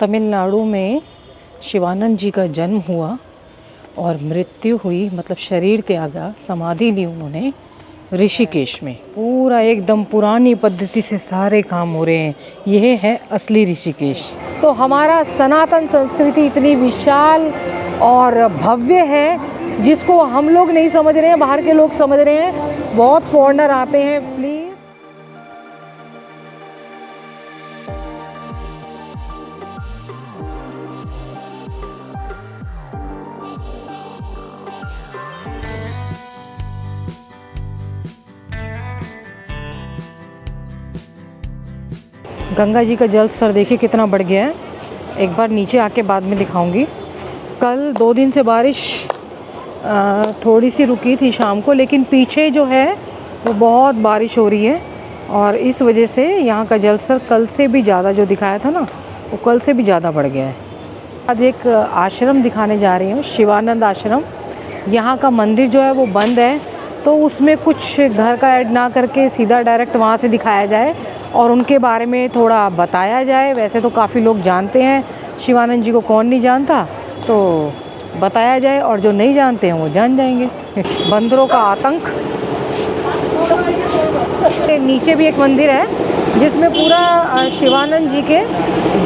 तमिलनाडु में शिवानंद जी का जन्म हुआ और मृत्यु हुई, मतलब शरीर त्यागा, समाधि ली उन्होंने ऋषिकेश में। पूरा एकदम पुरानी पद्धति से सारे काम हो रहे हैं। यह है असली ऋषिकेश। तो हमारा सनातन संस्कृति इतनी विशाल और भव्य है जिसको हम लोग नहीं समझ रहे हैं, बाहर के लोग समझ रहे हैं। बहुत फॉरेनर आते हैं। प्लीज़ गंगा जी का जल स्तर देखिए कितना बढ़ गया है। एक बार नीचे आके बाद में दिखाऊंगी। कल 2 दिन से बारिश थोड़ी सी रुकी थी शाम को, लेकिन पीछे जो है वो बहुत बारिश हो रही है और इस वजह से यहाँ का जल स्तर कल से भी ज़्यादा, जो दिखाया था ना, वो कल से भी ज़्यादा बढ़ गया है। आज एक आश्रम दिखाने जा रही हूँ, शिवानंद आश्रम। यहाँ का मंदिर जो है वो बंद है, तो उसमें कुछ घर का ऐड ना करके सीधा डायरेक्ट वहाँ से दिखाया जाए और उनके बारे में थोड़ा बताया जाए। वैसे तो काफ़ी लोग जानते हैं शिवानंद जी को, कौन नहीं जानता, तो बताया जाए और जो नहीं जानते हैं वो जान जाएंगे। बंदरों का आतंक। नीचे भी एक मंदिर है जिसमें पूरा शिवानंद जी के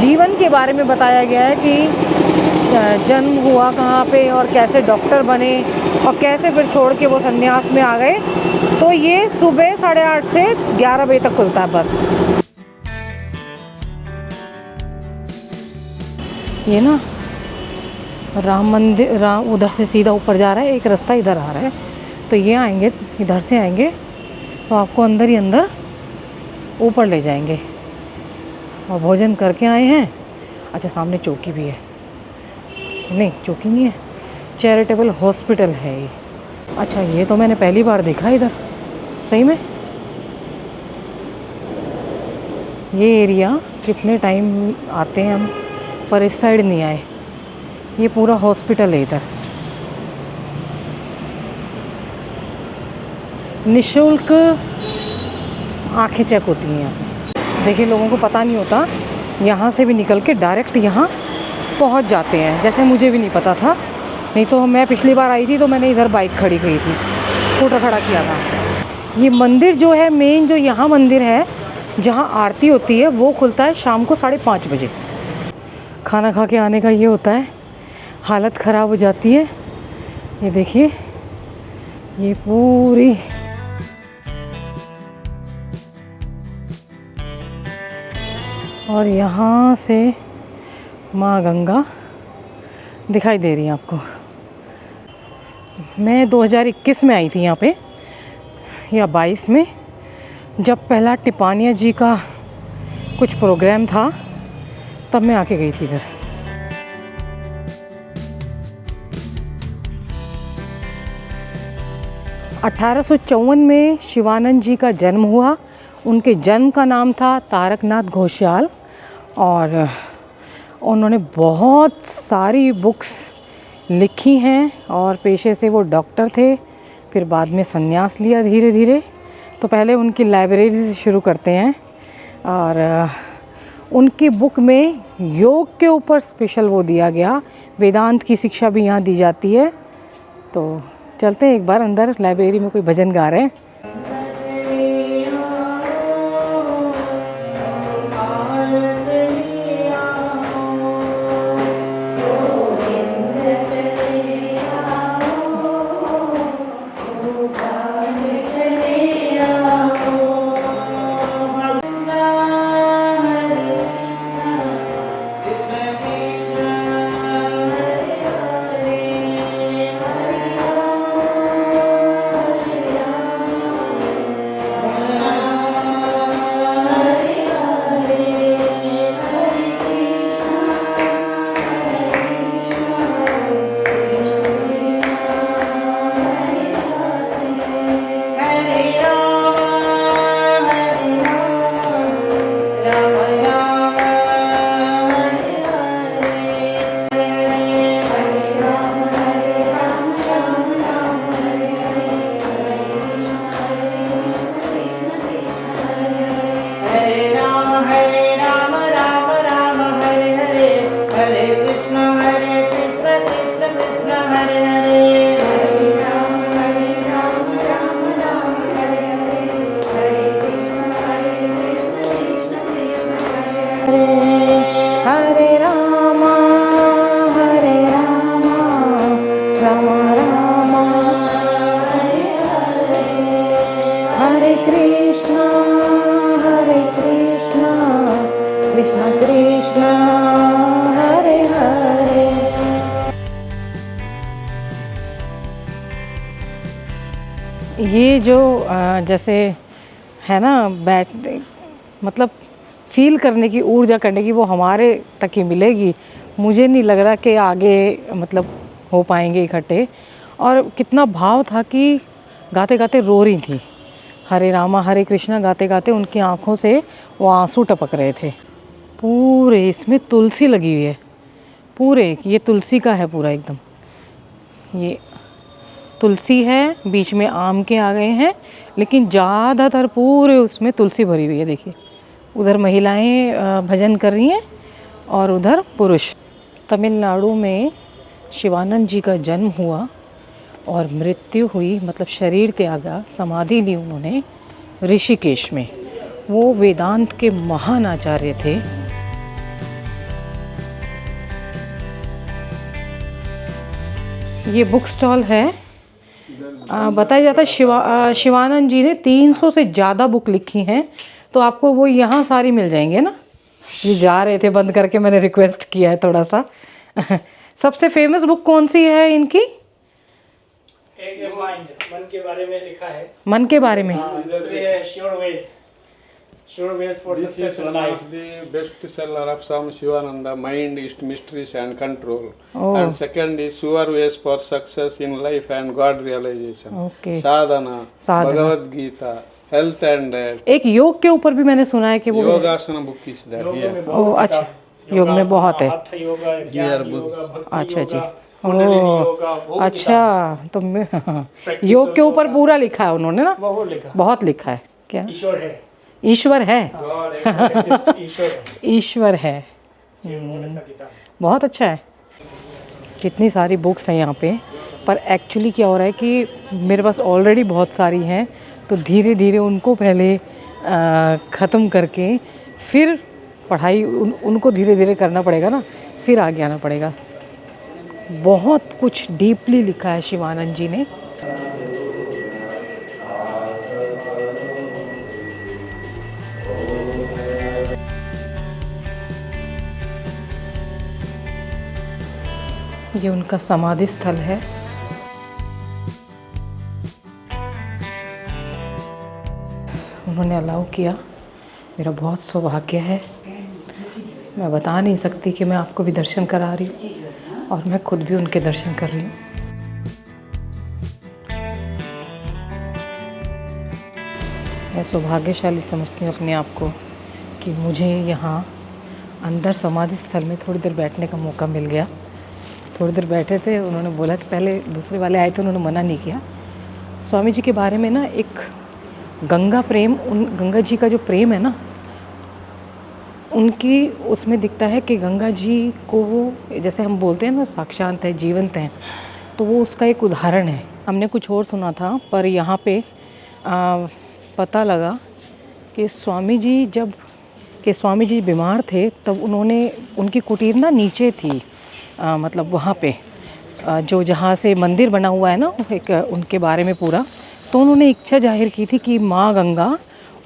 जीवन के बारे में बताया गया है कि जन्म हुआ कहाँ पे और कैसे डॉक्टर बने और कैसे फिर छोड़ के वो संन्यास में आ गए। तो ये सुबह 8:30 से 11 बजे तक खुलता है बस। ये ना राम मंदिर, राम उधर से सीधा ऊपर जा रहा है, एक रास्ता इधर आ रहा है। तो ये आएंगे, इधर से आएंगे तो आपको अंदर ही अंदर ऊपर ले जाएंगे। और भोजन करके आए हैं। अच्छा, सामने चौकी भी है। नहीं, चौकी नहीं है, चैरिटेबल हॉस्पिटल है ये। अच्छा, ये तो मैंने पहली बार देखा इधर सही में। ये एरिया कितने टाइम आते हैं हम, पर इस साइड नहीं आए। ये पूरा हॉस्पिटल है इधर। निःशुल्क आँखें चेक होती हैं यहाँ पे। देखिए, लोगों को पता नहीं होता, यहाँ से भी निकल के डायरेक्ट यहाँ पहुँच जाते हैं। जैसे मुझे भी नहीं पता था, नहीं तो मैं पिछली बार आई थी तो मैंने इधर बाइक खड़ी की थी, स्कूटर खड़ा किया था। ये मंदिर जो है, मेन जो यहाँ मंदिर है जहाँ आरती होती है, वो खुलता है शाम को 5:30 बजे। खाना खा के आने का ये होता है, हालत ख़राब हो जाती है। ये देखिए, ये पूरी और यहाँ से माँ गंगा दिखाई दे रही है आपको। मैं 2021 में आई थी यहाँ पे, या 22 में, जब पहला टिपानिया जी का कुछ प्रोग्राम था, तब मैं आके गई थी इधर। (1854) में शिवानंद जी का जन्म हुआ। उनके जन्म का नाम था तारकनाथ घोषाल और उन्होंने बहुत सारी बुक्स लिखी हैं और पेशे से वो डॉक्टर थे। फिर बाद में संन्यास लिया धीरे धीरे। तो पहले उनकी लाइब्रेरी से शुरू करते हैं और उनकी बुक में योग के ऊपर स्पेशल वो दिया गया। वेदांत की शिक्षा भी यहाँ दी जाती है। तो चलते हैं एक बार अंदर। लाइब्रेरी में कोई भजन गा रहे हैं। ये जो जैसे है ना बैठ मतलब फील करने की, ऊर्जा करने की, वो हमारे तक ही मिलेगी। मुझे नहीं लग रहा कि आगे मतलब हो पाएंगे इकट्ठे। और कितना भाव था कि गाते गाते रो रही थी, हरे रामा हरे कृष्णा गाते गाते उनकी आंखों से वो आंसू टपक रहे थे। पूरे इसमें तुलसी लगी हुई है, पूरे ये तुलसी का है पूरा एकदम। ये तुलसी है, बीच में आम के आ गए हैं, लेकिन ज़्यादातर पूरे उसमें तुलसी भरी हुई है। देखिए उधर महिलाएं भजन कर रही हैं और उधर पुरुष। तमिलनाडु में शिवानंद जी का जन्म हुआ और मृत्यु हुई, मतलब शरीर त्यागा, समाधि ली उन्होंने ऋषिकेश में। वो वेदांत के महान आचार्य थे। ये बुक स्टॉल है। बताया जाता है शिवानंद जी ने 300 से ज़्यादा बुक लिखी हैं, तो आपको वो यहाँ सारी मिल जाएंगे ना। ये जा रहे थे बंद करके, मैंने रिक्वेस्ट किया है थोड़ा सा। सबसे फेमस बुक कौन सी है इनकी? एक माइंड, मन के बारे में लिखा है। मन के बारे में। दूसरी है Sure ways for This success is in one life. of the best seller of Swami Shivananda, Mind is Mysteries and Control. Oh. And second is Sure Ways for Success in Life and God Realization. Okay. Sadhana, Bhagavad Gita, Health and Diet. एक योग के ऊपर भी मैंने सुना है कि वो Yogasana book is there योग here. में ओ बहुत अच्छा, किताब, योग में बहुत है। हठ योगा, ज्ञान book. योगा, भक्ति अच्छा जी। योगा, कुंडलिनी योगा, ओ बहुत अच्छा, तो मैं Practice योग के ऊपर योगा। पूरा लिखा है उन्होंने ना, बहुत लिखा। बहुत लिखा है। क्या ईश्वर है। ईश्वर है? ईश्वर है। ईश्वर है, ये बहुत अच्छा किताब है। बहुत अच्छा है। कितनी सारी बुक्स हैं यहाँ पे, पर एक्चुअली क्या हो रहा है कि मेरे पास ऑलरेडी बहुत सारी हैं, तो धीरे धीरे उनको पहले ख़त्म करके फिर पढ़ाई उनको धीरे धीरे करना पड़ेगा ना, फिर आगे आना पड़ेगा। बहुत कुछ डीपली लिखा है शिवानंद जी ने। ये उनका समाधि स्थल है। उन्होंने अलाउ किया, मेरा बहुत सौभाग्य है। मैं बता नहीं सकती कि मैं आपको भी दर्शन करा रही हूँ और मैं खुद भी उनके दर्शन कर रही हूँ। मैं सौभाग्यशाली समझती हूँ अपने आप को कि मुझे यहाँ अंदर समाधि स्थल में थोड़ी देर बैठने का मौका मिल गया। थोड़ी देर बैठे थे, उन्होंने बोला कि पहले दूसरे वाले आए थे, उन्होंने मना नहीं किया। स्वामी जी के बारे में ना एक गंगा प्रेम, उन गंगा जी का जो प्रेम है ना, उनकी उसमें दिखता है कि गंगा जी को वो जैसे हम बोलते हैं ना साक्षात है, जीवंत हैं, तो वो उसका एक उदाहरण है। हमने कुछ और सुना था, पर यहाँ पे पता लगा कि स्वामी जी बीमार थे तब उन्होंने, उनकी कुटीर ना नीचे थी, मतलब वहाँ पे जो जहाँ से मंदिर बना हुआ है ना, एक उनके बारे में पूरा, तो उन्होंने इच्छा जाहिर की थी कि माँ गंगा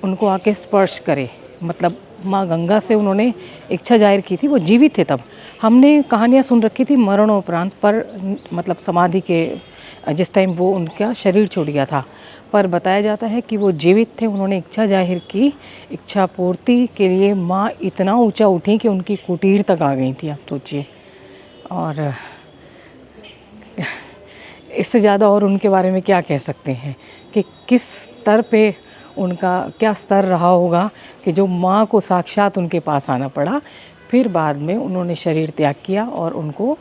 उनको आके स्पर्श करे। मतलब माँ गंगा से उन्होंने इच्छा जाहिर की थी, वो जीवित थे तब। हमने कहानियाँ सुन रखी थी मरणोपरांत, पर मतलब समाधि के जिस टाइम वो उनका शरीर छूट गया था, पर बताया जाता है कि वो जीवित थे। उन्होंने इच्छा जाहिर की, इच्छा पूर्ति के लिए माँ इतना ऊंचा उठी कि उनकी कुटीर तक आ गई थी, आप सोचिए। और इससे ज़्यादा और उनके बारे में क्या कह सकते हैं कि किस स्तर पे उनका क्या स्तर रहा होगा कि जो माँ को साक्षात उनके पास आना पड़ा। फिर बाद में उन्होंने शरीर त्याग किया और उनको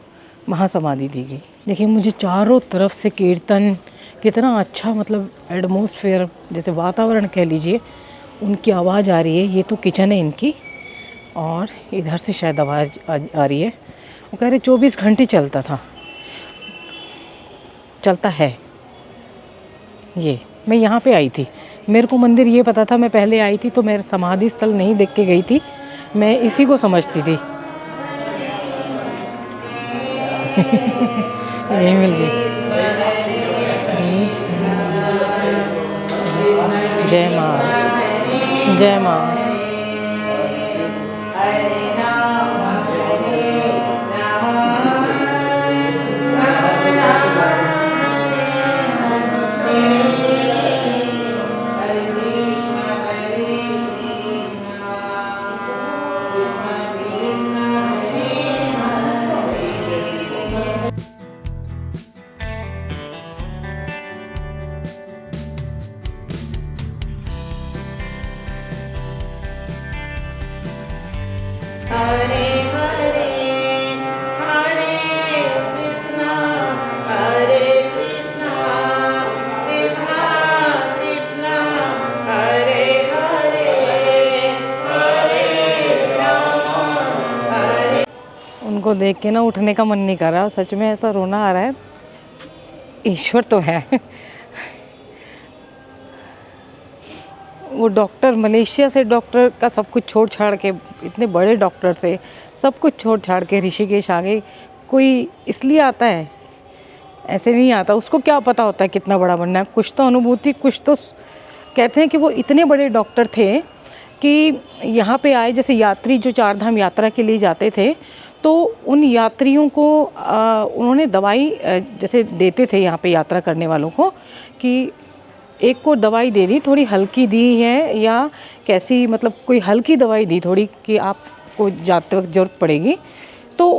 महासमाधि दी गई। देखिए मुझे चारों तरफ से कीर्तन, कितना अच्छा मतलब एटमॉस्फेयर, जैसे वातावरण कह लीजिए, उनकी आवाज़ आ रही है। ये तो किचन है इनकी, और इधर से शायद आवाज़ आ रही है। वो कह रहे 24 घंटे चलता है ये। मैं यहाँ पे आई थी, मेरे को मंदिर ये पता था, मैं पहले आई थी तो मैं समाधि स्थल नहीं देख के गई थी, मैं इसी को समझती थी। यही मिल गई। जय माँ, जय माँ। इनको देख के ना उठने का मन नहीं कर रहा, सच में ऐसा रोना आ रहा है। ईश्वर तो है। वो डॉक्टर, मलेशिया से डॉक्टर का सब कुछ छोड़ छाड़ के, इतने बड़े डॉक्टर से सब कुछ छोड़ छाड़ के ऋषिकेश आ गए। कोई इसलिए आता है, ऐसे नहीं आता। उसको क्या पता होता है कितना बड़ा बनना है, कुछ तो अनुभूति, कुछ तो। कहते हैं कि वो इतने बड़े डॉक्टर थे कि यहाँ पे आए, जैसे यात्री जो 4 धाम यात्रा के लिए जाते थे, तो उन यात्रियों को उन्होंने दवाई जैसे देते थे यहाँ पे यात्रा करने वालों को, कि एक को दवाई दे दी, थोड़ी हल्की दी है या कैसी, मतलब कोई हल्की दवाई दी थोड़ी, कि आपको जाते वक्त ज़रूरत पड़ेगी। तो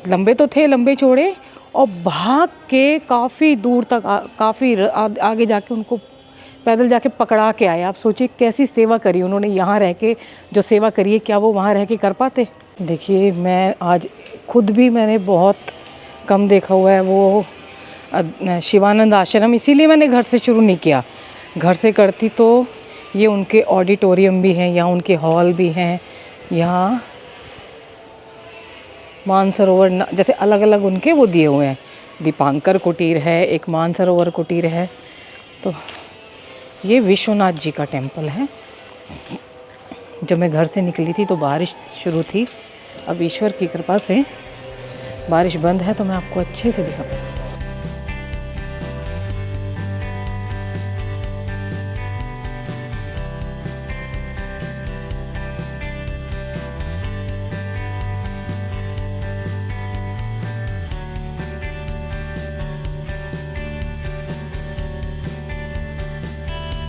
लंबे तो थे, लंबे चौड़े, और भाग के काफ़ी दूर तक काफ़ी आगे जाके उनको पैदल जाके पकड़ा के आए। आप सोचिए कैसी सेवा करी उन्होंने यहाँ रह के, जो सेवा करी है, क्या वो वहाँ रह के कर पाते? देखिए, मैं आज खुद भी मैंने बहुत कम देखा हुआ है वो शिवानंद आश्रम, इसीलिए मैंने घर से शुरू नहीं किया। घर से करती तो ये उनके ऑडिटोरियम भी हैं, यहाँ उनके हॉल भी हैं, यहाँ मानसरोवर जैसे अलग अलग उनके वो दिए हुए हैं। दीपांकर कुटीर है, एक मानसरोवर कुटीर है। तो ये विश्वनाथ जी का टेम्पल है। जब मैं घर से निकली थी तो बारिश शुरू थी, अब ईश्वर की कृपा से बारिश बंद है, तो मैं आपको अच्छे से दिखा पाऊँ।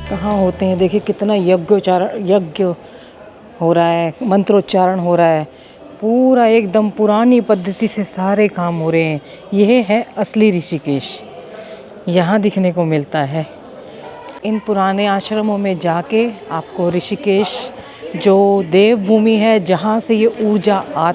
कहाँ होते हैं, देखिए कितना यज्ञ हो रहा है, मंत्रोच्चारण हो रहा है, पूरा एकदम पुरानी पद्धति से सारे काम हो रहे हैं। यह है असली ऋषिकेश, यहाँ दिखने को मिलता है। इन पुराने आश्रमों में जाके आपको ऋषिकेश जो देवभूमि है, जहाँ से ये ऊर्जा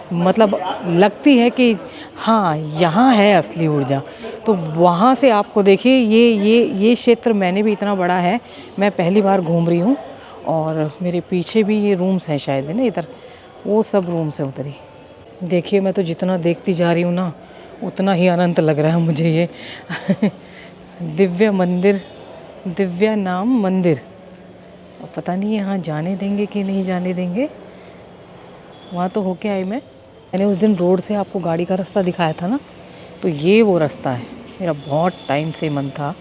मतलब लगती है कि हाँ यहाँ है असली ऊर्जा, तो वहाँ से आपको देखिए ये क्षेत्र मैंने भी इतना बड़ा है, मैं पहली बार घूम रही हूँ। और मेरे पीछे भी ये रूम्स हैं शायद, है ना, इधर वो सब रूम्स हैं उधर ही। देखिए, मैं तो जितना देखती जा रही हूँ ना, उतना ही अनंत लग रहा है मुझे ये। दिव्य मंदिर, दिव्या नाम मंदिर। अब पता नहीं यहाँ जाने देंगे कि नहीं जाने देंगे। वहाँ तो होके आई मैंने उस दिन रोड से आपको गाड़ी का रास्ता दिखाया था ना, तो ये वो रास्ता है। मेरा बहुत टाइम से मन था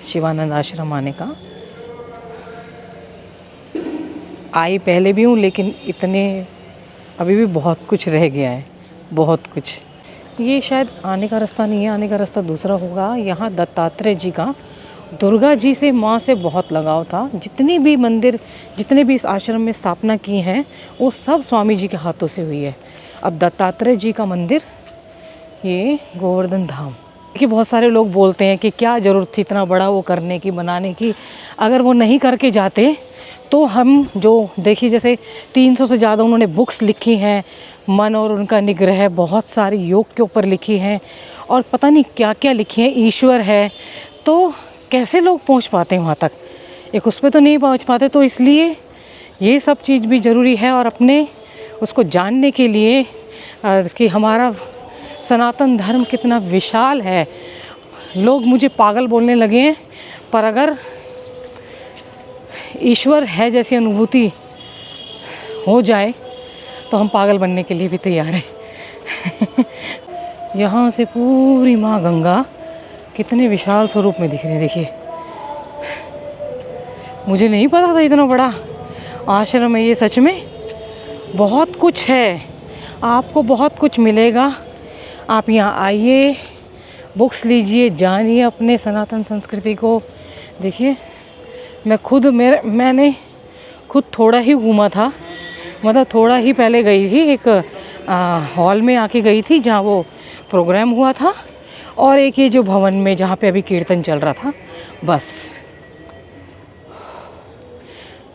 शिवानंद आश्रम आने का। आई पहले भी हूँ, लेकिन इतने अभी भी बहुत कुछ रह गया है, बहुत कुछ। ये शायद आने का रास्ता नहीं है, आने का रास्ता दूसरा होगा। यहाँ दत्तात्रेय जी का, दुर्गा जी से, माँ से बहुत लगाव था। जितनी भी मंदिर, जितने भी इस आश्रम में स्थापना की हैं, वो सब स्वामी जी के हाथों से हुई है। अब दत्तात्रेय जी का मंदिर, ये गोवर्धन धाम कि बहुत सारे लोग बोलते हैं कि क्या ज़रूरत थी इतना बड़ा वो करने की, बनाने की। अगर वो नहीं करके जाते तो हम जो देखिए, जैसे 300 से ज़्यादा उन्होंने बुक्स लिखी हैं, मन और उनका निग्रह, बहुत सारी योग के ऊपर लिखी हैं, और पता नहीं क्या क्या लिखी हैं, ईश्वर है। तो कैसे लोग पहुंच पाते हैं वहाँ तक? एक उस पर तो नहीं पहुंच पाते। तो इसलिए ये सब चीज़ भी ज़रूरी है, और अपने उसको जानने के लिए कि हमारा सनातन धर्म कितना विशाल है। लोग मुझे पागल बोलने लगे हैं, पर अगर ईश्वर है जैसी अनुभूति हो जाए तो हम पागल बनने के लिए भी तैयार हैं। यहाँ से पूरी माँ गंगा कितने विशाल स्वरूप में दिख रही है। देखिए, मुझे नहीं पता था इतना बड़ा आश्रम है ये। सच में बहुत कुछ है, आपको बहुत कुछ मिलेगा। आप यहाँ आइए, बुक्स लीजिए, जानिए अपने सनातन संस्कृति को। देखिए, मैंने खुद थोड़ा ही घूमा था, मतलब थोड़ा ही पहले गई थी, एक हॉल में आके गई थी जहाँ वो प्रोग्राम हुआ था, और एक ये जो भवन में जहाँ पे अभी कीर्तन चल रहा था, बस।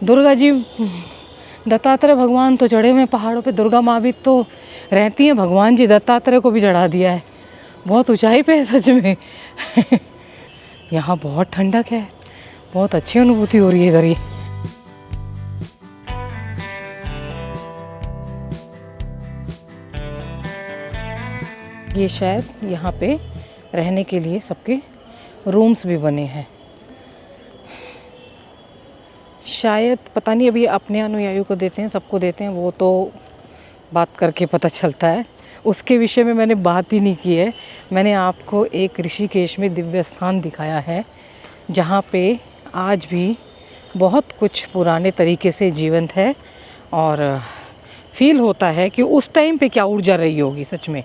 दुर्गा जी, दत्तात्रेय भगवान तो चढ़े हुए हैं पहाड़ों पे, दुर्गा माँ भी तो रहती हैं। भगवान जी दत्तात्रेय को भी चढ़ा दिया है, बहुत ऊंचाई पे है सच में। यहाँ बहुत ठंडक है, बहुत अच्छी अनुभूति हो रही है इधर ही। ये शायद यहाँ पे रहने के लिए सबके रूम्स भी बने हैं शायद, पता नहीं, अभी अपने अनुयायियों को देते हैं, सबको देते हैं, वो तो बात करके पता चलता है। उसके विषय में मैंने बात ही नहीं की है। मैंने आपको एक ऋषिकेश में दिव्य स्थान दिखाया है जहाँ पे आज भी बहुत कुछ पुराने तरीके से जीवंत है और फील होता है कि उस टाइम पे क्या ऊर्जा रही होगी। सच में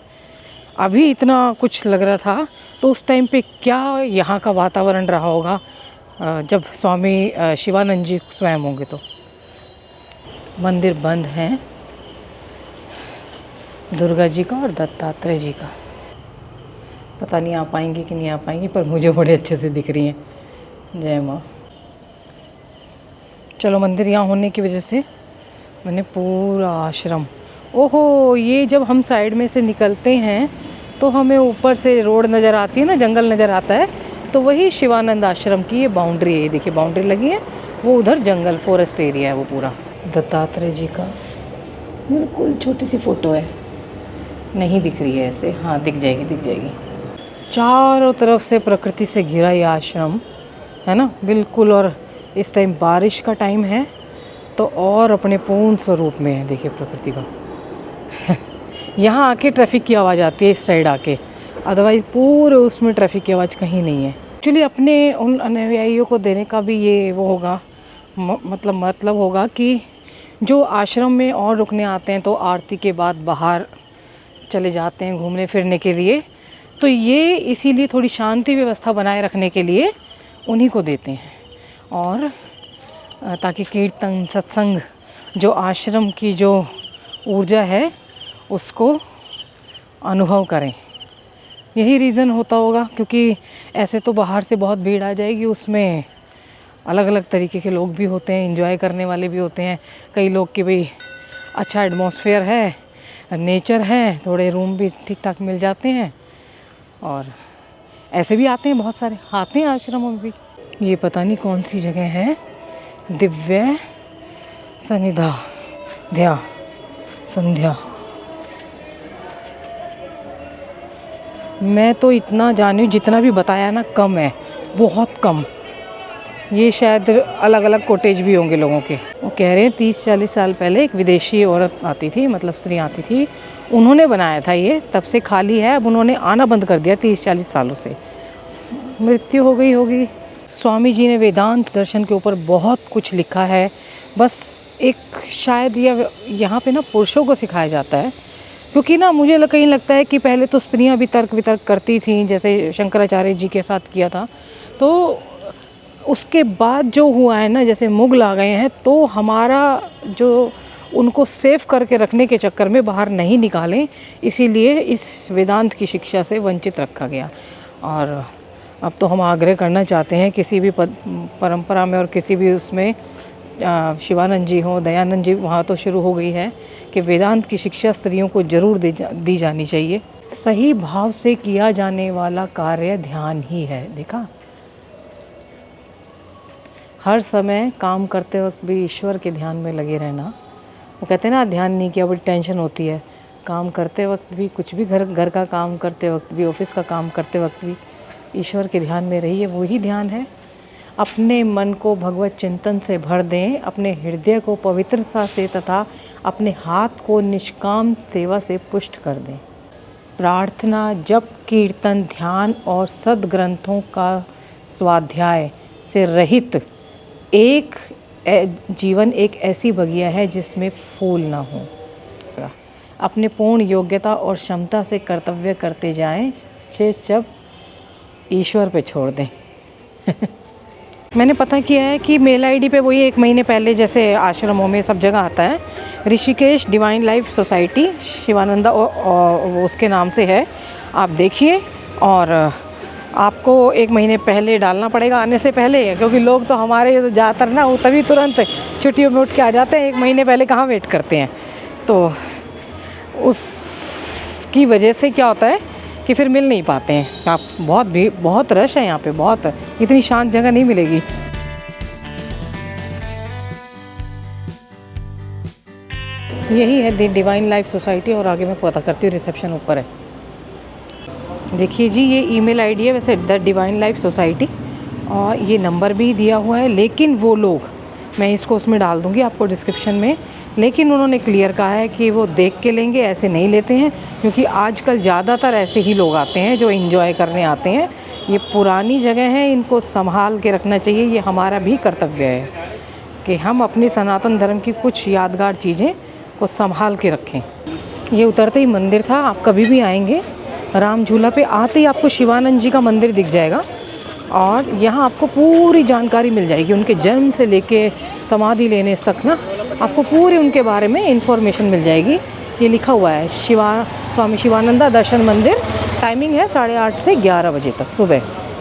अभी इतना कुछ लग रहा था तो उस टाइम पे क्या यहाँ का वातावरण रहा होगा जब स्वामी शिवानंद जी स्वयं होंगे। तो मंदिर बंद हैं, दुर्गा जी का और दत्तात्रेय जी का। पता नहीं आ पाएंगी कि नहीं आ पाएंगी, पर मुझे बड़े अच्छे से दिख रही हैं। जय माँ। चलो, मंदिर यहाँ होने की वजह से मैंने पूरा आश्रम, ओहो, ये जब हम साइड में से निकलते हैं तो हमें ऊपर से रोड नज़र आती है ना, जंगल नज़र आता है, तो वही शिवानंद आश्रम की ये बाउंड्री है। ये देखिए बाउंड्री लगी है, वो उधर जंगल फॉरेस्ट एरिया है वो पूरा। दत्तात्रेय जी का बिल्कुल छोटी सी फ़ोटो है, नहीं दिख रही है ऐसे, हाँ दिख जाएगी, दिख जाएगी। चारों तरफ से प्रकृति से घिरा ये आश्रम है ना, बिल्कुल। और इस टाइम बारिश का टाइम है तो और अपने पूर्ण स्वरूप में है। देखिए प्रकृति का यहाँ आके ट्रैफिक की आवाज़ आती है इस साइड आके, अदरवाइज़ पूरे उसमें ट्रैफिक की आवाज़ कहीं नहीं है। एक्चुअली अपने उन अनुयायियों को देने का भी ये वो होगा, मतलब होगा कि जो आश्रम में और रुकने आते हैं तो आरती के बाद बाहर चले जाते हैं घूमने फिरने के लिए, तो ये इसीलिए थोड़ी शांति व्यवस्था बनाए रखने के लिए उन्हीं को देते हैं, और ताकि कीर्तन सत्संग जो आश्रम की जो ऊर्जा है उसको अनुभव करें। यही रीज़न होता होगा, क्योंकि ऐसे तो बाहर से बहुत भीड़ आ जाएगी, उसमें अलग अलग तरीके के लोग भी होते हैं, एंजॉय करने वाले भी होते हैं। कई लोग कि भाई अच्छा एटमॉस्फेयर है, नेचर है, थोड़े रूम भी ठीक ठाक मिल जाते हैं, और ऐसे भी आते हैं, बहुत सारे आते हैं आश्रमों में भी। ये पता नहीं कौन सी जगह है, दिव्य सन्निधा संध्या। मैं तो इतना जानी हूँ, जितना भी बताया ना कम है, बहुत कम। ये शायद अलग अलग कोटेज भी होंगे लोगों के। वो कह रहे हैं 30-40 साल पहले एक विदेशी औरत आती थी, मतलब स्त्री आती थी, उन्होंने बनाया था ये, तब से खाली है। अब उन्होंने आना बंद कर दिया 30-40 सालों से, मृत्यु हो गई होगी। स्वामी जी ने वेदांत दर्शन के ऊपर बहुत कुछ लिखा है, बस एक शायद यहाँ पे ना पुरुषों को सिखाया जाता है, क्योंकि ना मुझे कहीं लगता है कि पहले तो स्त्रियां भी तर्क वितर्क करती थीं, जैसे शंकराचार्य जी के साथ किया था। तो उसके बाद जो हुआ है ना, जैसे मुगल आ गए हैं, तो हमारा जो उनको सेफ करके रखने के चक्कर में बाहर नहीं निकालें, इसीलिए इस वेदांत की शिक्षा से वंचित रखा गया। और अब तो हम आग्रह करना चाहते हैं किसी भी परंपरा में और किसी भी उसमें, शिवानंद जी हो, दयानंद जी, वहाँ तो शुरू हो गई है कि वेदांत की शिक्षा स्त्रियों को ज़रूर दी जानी चाहिए। सही भाव से किया जाने वाला कार्य ध्यान ही है। देखा, हर समय काम करते वक्त भी ईश्वर के ध्यान में लगे रहना। वो कहते हैं ना, ध्यान नहीं किया बड़ी टेंशन होती है। काम करते वक्त भी, कुछ भी घर का काम करते वक्त भी, ऑफिस का काम करते वक्त भी ईश्वर के ध्यान में रहिए, वही ध्यान है। अपने मन को भगवत चिंतन से भर दें, अपने हृदय को पवित्रता से तथा अपने हाथ को निष्काम सेवा से पुष्ट कर दें। प्रार्थना, जप, कीर्तन, ध्यान और सद्ग्रंथों का स्वाध्याय से रहित एक जीवन एक ऐसी बगिया है जिसमें फूल ना हो। अपने पूर्ण योग्यता और क्षमता से कर्तव्य करते जाएं, शेष जब ईश्वर पे छोड़ दें। मैंने पता किया है कि मेल आईडी पे वही 1 महीने पहले जैसे आश्रमों में सब जगह आता है, Rishikesh divine life society Shivananda वो उसके नाम से है। आप देखिए, और आपको 1 महीने पहले डालना पड़ेगा आने से पहले, क्योंकि लोग तो हमारे ज़्यादातर ना वो तभी तुरंत छुट्टियों में उठ के आ जाते हैं, 1 महीने पहले कहाँ वेट करते हैं। तो उसकी वजह से क्या होता है कि फिर मिल नहीं पाते हैं। आप बहुत रश है यहाँ पे, बहुत, इतनी शांत जगह नहीं मिलेगी। यही है दी डिवाइन लाइफ सोसाइटी, और आगे मैं पता करती हूँ, रिसेप्शन ऊपर है। देखिए जी, ये ईमेल आईडी है वैसे द डिवाइन लाइफ सोसाइटी, और ये नंबर भी दिया हुआ है, लेकिन वो लोग, मैं इसको उसमें डाल दूँगी आपको डिस्क्रिप्शन में, लेकिन उन्होंने क्लियर कहा है कि वो देख के लेंगे, ऐसे नहीं लेते हैं, क्योंकि आजकल ज़्यादातर ऐसे ही लोग आते हैं जो एंजॉय करने आते हैं। ये पुरानी जगह है, इनको संभाल के रखना चाहिए, ये हमारा भी कर्तव्य है कि हम अपने सनातन धर्म की कुछ यादगार चीज़ें को संभाल के रखें। ये उतरते ही मंदिर था, आप कभी भी आएंगे राम झूला पे आते ही आपको शिवानंद जी का मंदिर दिख जाएगा, और यहाँ आपको पूरी जानकारी मिल जाएगी उनके जन्म से लेके समाधि लेने तक ना, आपको पूरे उनके बारे में इंफॉर्मेशन मिल जाएगी। ये लिखा हुआ है स्वामी शिवानंदा दर्शन मंदिर, टाइमिंग है 8:30 से 11 बजे तक,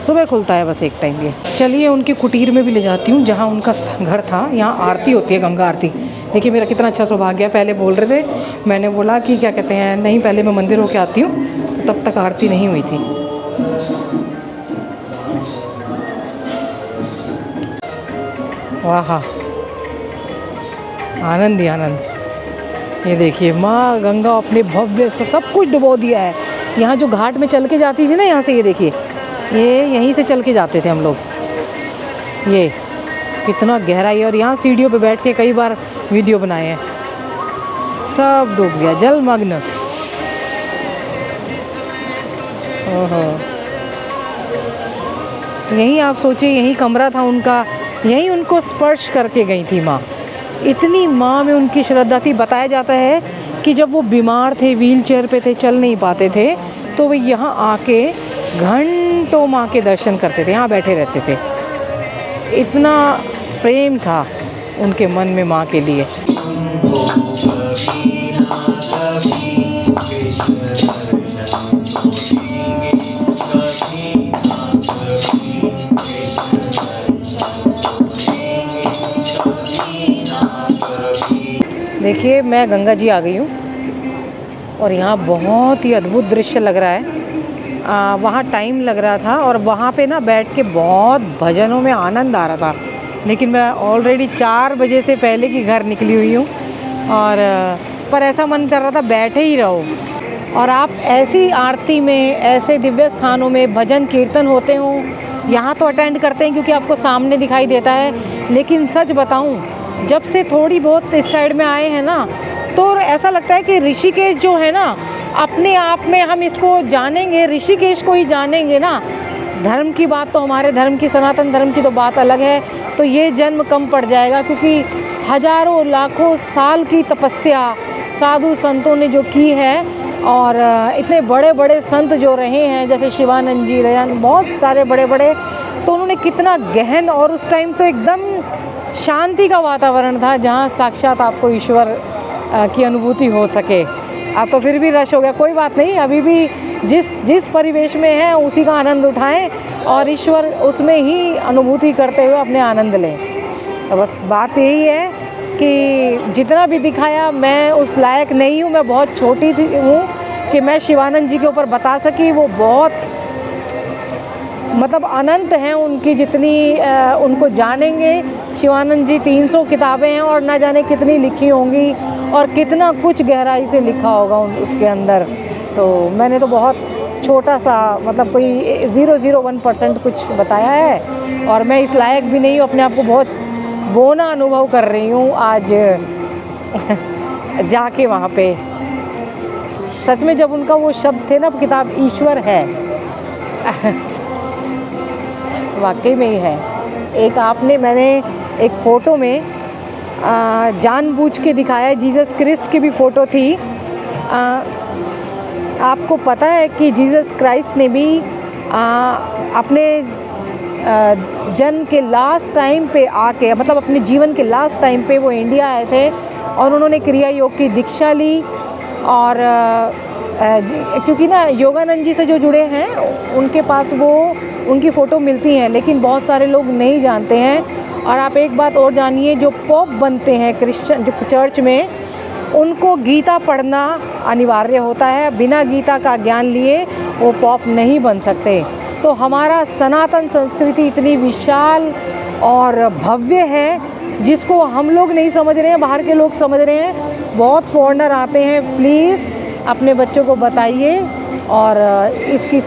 सुबह खुलता है बस एक टाइम ये। चलिए उनकी कुटीर में भी ले जाती हूँ जहाँ उनका घर था। यहाँ आरती होती है, गंगा आरती। देखिए मेरा कितना अच्छा सौभाग्य है, पहले बोल रहे थे, मैंने बोला कि क्या कहते हैं, नहीं पहले मैं मंदिर होके आती हूँ, तो तब तक आरती नहीं हुई थी। वाह, आनंद ही आनंद। ये देखिए माँ गंगा अपने भव्य सब कुछ डुबो दिया है। यहाँ जो घाट में चल के जाती थी ना, यहाँ से, ये देखिए, ये यहीं से चल के जाते थे हम लोग, ये कितना गहराई है, और यहाँ सीढ़ियों पे बैठ के कई बार वीडियो बनाए हैं। सब डूब गया, जलमग्न। ओहो, यहीं आप सोचिए, यहीं कमरा था उनका, यहीं उनको स्पर्श करके गई थी माँ। इतनी माँ में उनकी श्रद्धा थी। बताया जाता है कि जब वो बीमार थे, व्हील चेयर पे थे, चल नहीं पाते थे, तो वे यहाँ आके घंटों माँ के दर्शन करते थे, यहाँ बैठे रहते थे। इतना प्रेम था उनके मन में माँ के लिए। देखिए मैं गंगा जी आ गई हूँ, और यहाँ बहुत ही अद्भुत दृश्य लग रहा है। वहाँ टाइम लग रहा था, और वहाँ पे ना बैठ के बहुत भजनों में आनंद आ रहा था, लेकिन मैं ऑलरेडी 4 बजे से पहले की घर निकली हुई हूँ, और पर ऐसा मन कर रहा था बैठे ही रहो। और आप ऐसी आरती में, ऐसे दिव्य स्थानों में भजन कीर्तन होते हों, यहाँ तो अटेंड करते हैं क्योंकि आपको सामने दिखाई देता है, लेकिन सच बताऊँ, जब से थोड़ी बहुत इस साइड में आए हैं ना, तो ऐसा लगता है कि ऋषिकेश जो है ना, अपने आप में हम इसको जानेंगे, ऋषिकेश को ही जानेंगे ना। धर्म की बात तो, हमारे धर्म की, सनातन धर्म की तो बात अलग है, तो ये जन्म कम पड़ जाएगा, क्योंकि हजारों लाखों साल की तपस्या साधु संतों ने जो की है, और इतने बड़े बड़े संत जो रहे हैं, जैसे शिवानंद जी, दयानंद, बहुत सारे बड़े बड़े, तो उन्होंने कितना गहन, और उस टाइम तो एकदम शांति का वातावरण था, जहाँ साक्षात आपको ईश्वर की अनुभूति हो सके। अब तो फिर भी रश हो गया, कोई बात नहीं, अभी भी जिस परिवेश में है उसी का आनंद उठाएं, और ईश्वर उसमें ही अनुभूति करते हुए अपने आनंद लें। तो बस बात यही है कि जितना भी दिखाया, मैं उस लायक नहीं हूँ, मैं बहुत छोटी हूँ कि मैं शिवानंद जी के ऊपर बता सकी। वो बहुत मतलब अनंत हैं उनकी, जितनी उनको जानेंगे। शिवानंद जी 300 किताबें हैं, और ना जाने कितनी लिखी होंगी, और कितना कुछ गहराई से लिखा होगा उसके अंदर। तो मैंने तो बहुत छोटा सा, मतलब कोई 0.01% कुछ बताया है, और मैं इस लायक भी नहीं हूँ। अपने आप को बहुत बोना अनुभव कर रही हूँ आज जाके वहाँ पे। सच में जब उनका वो शब्द थे ना, किताब ईश्वर है वाकई में ही है। एक मैंने एक फ़ोटो में जानबूझ के दिखाया है, जीसस क्राइस्ट की भी फ़ोटो थी। आपको पता है कि जीसस क्राइस्ट ने भी अपने जन्म के लास्ट टाइम पे आके, मतलब अपने जीवन के लास्ट टाइम पे वो इंडिया आए थे, और उन्होंने क्रिया योग की दीक्षा ली। और क्योंकि ना योगानंद जी से जो जुड़े हैं उनके पास वो उनकी फ़ोटो मिलती हैं, लेकिन बहुत सारे लोग नहीं जानते हैं। और आप एक बात और जानिए, जो पॉप बनते हैं क्रिश्चियन चर्च में, उनको गीता पढ़ना अनिवार्य होता है। बिना गीता का ज्ञान लिए वो पॉप नहीं बन सकते। तो हमारा सनातन संस्कृति इतनी विशाल और भव्य है, जिसको हम लोग नहीं समझ रहे हैं, बाहर के लोग समझ रहे हैं। बहुत फॉरेनर आते हैं, प्लीज़ अपने बच्चों को बताइए और इसकी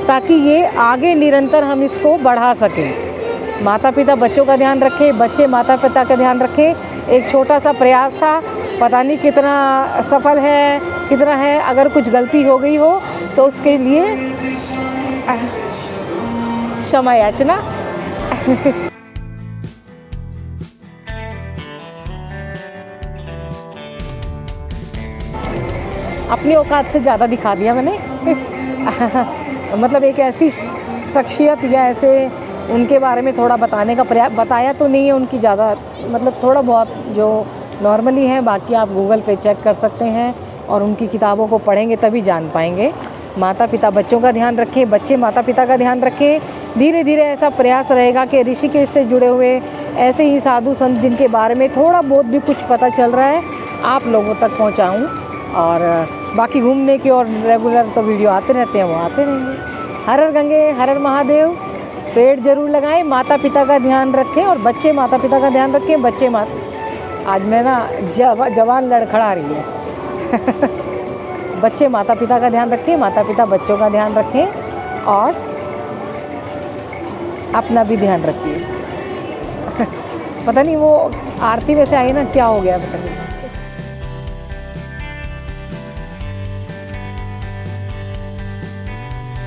ताकि ये आगे निरंतर हम इसको बढ़ा सकें। माता पिता बच्चों का ध्यान रखें, बच्चे माता पिता का ध्यान रखें। एक छोटा सा प्रयास था, पता नहीं कितना सफल है कितना है। अगर कुछ गलती हो गई हो तो उसके लिए क्षमा याचना। अपनी औकात से ज़्यादा दिखा दिया मैंने। मतलब एक ऐसी शख्सियत या ऐसे उनके बारे में थोड़ा बताने का प्रयास, बताया तो नहीं है उनकी ज़्यादा, मतलब थोड़ा बहुत जो नॉर्मली है। बाकी आप गूगल पे चेक कर सकते हैं और उनकी किताबों को पढ़ेंगे तभी जान पाएंगे। माता पिता बच्चों का ध्यान रखें, बच्चे माता पिता का ध्यान रखें। धीरे धीरे ऐसा प्रयास रहेगा कि ऋषिकेश से जुड़े हुए ऐसे ही साधु संत जिनके बारे में थोड़ा बहुत भी कुछ पता चल रहा है आप लोगों तक पहुंचाऊं। और बाकी घूमने की और रेगुलर तो वीडियो आते रहते हैं, वो आते रहेंगे। हर हर गंगे हर हर महादेव। पेड़ जरूर लगाएं, माता पिता का ध्यान रखें और बच्चे माता पिता का ध्यान रखें। बच्चे आज मैं ना जवान लड़खड़ा रही है। बच्चे माता पिता का ध्यान रखें, माता पिता बच्चों का ध्यान रखें और अपना भी ध्यान रखिए। पता नहीं वो आरती में से आई ना, क्या हो गया पता नहीं।